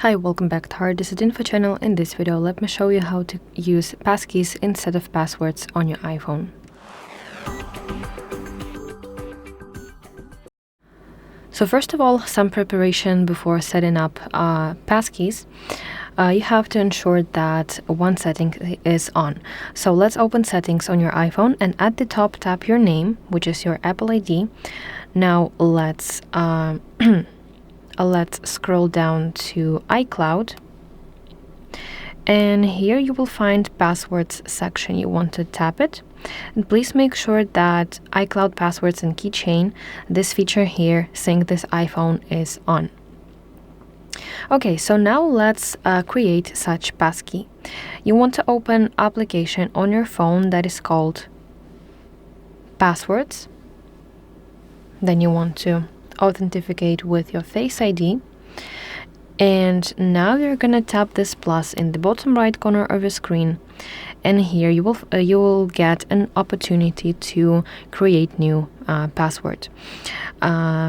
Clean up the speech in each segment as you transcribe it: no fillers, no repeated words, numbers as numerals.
Hi, welcome back to HardReset.Info channel. In this video, let me show you how to use passkeys instead of passwords on your iPhone. So first of all, some preparation before setting up passkeys. You have to ensure that one setting is on. So let's open settings on your iPhone, and at the top tap your name, which is your Apple ID. Now let's scroll down to iCloud, and here you will find passwords section. You want to tap it, and please make sure that iCloud Passwords and Keychain, this feature here, sync this iPhone, is on. Okay, so now let's create such passkey. You want to open application on your phone that is called Passwords. Then you want to authenticate with your Face ID, and now you're gonna tap this plus in the bottom right corner of your screen, and here you will get an opportunity to create new password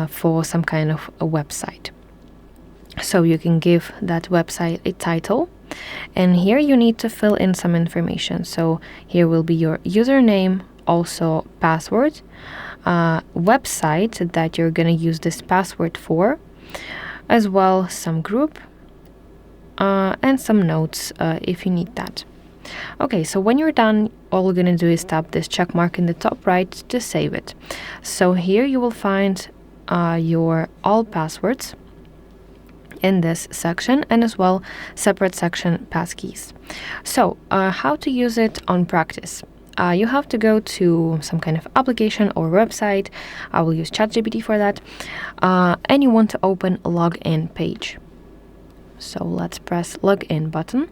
for some kind of a website. So you can give that website a title, and here you need to fill in some information. So here will be your username, also password, website that you're going to use this password for, as well some group and some notes if you need that. Okay, so when you're done, all you're going to do is tap this check mark in the top right to save it. So here you will find your all passwords in this section, and as well separate section passkeys. So how to use it on practice? You have to go to some kind of application or website. I will use ChatGPT for that, and you want to open login page. So let's press login button,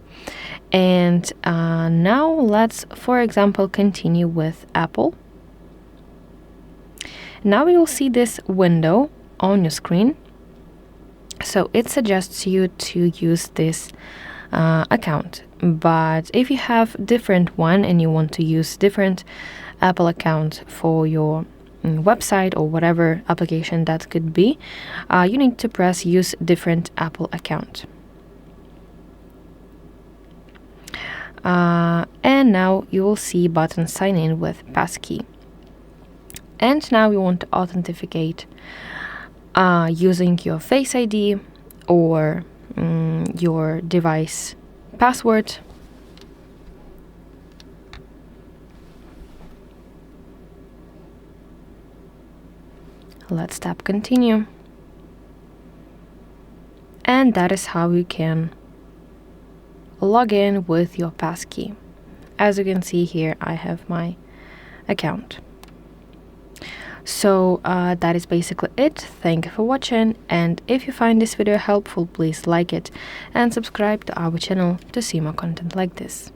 and now let's, for example, continue with Apple. Now you will see this window on your screen. So it suggests you to use this account, but if you have different one and you want to use different Apple account for your website or whatever application that could be, you need to press use different Apple account. And now you will see button sign in with passkey. And now we want to authenticate using your Face ID or your device password. Let's tap continue. And that is how you can log in with your passkey. As you can see here, I have my account. So that is basically it. Thank you for watching, and if you find this video helpful, please like it and subscribe to our channel to see more content like this.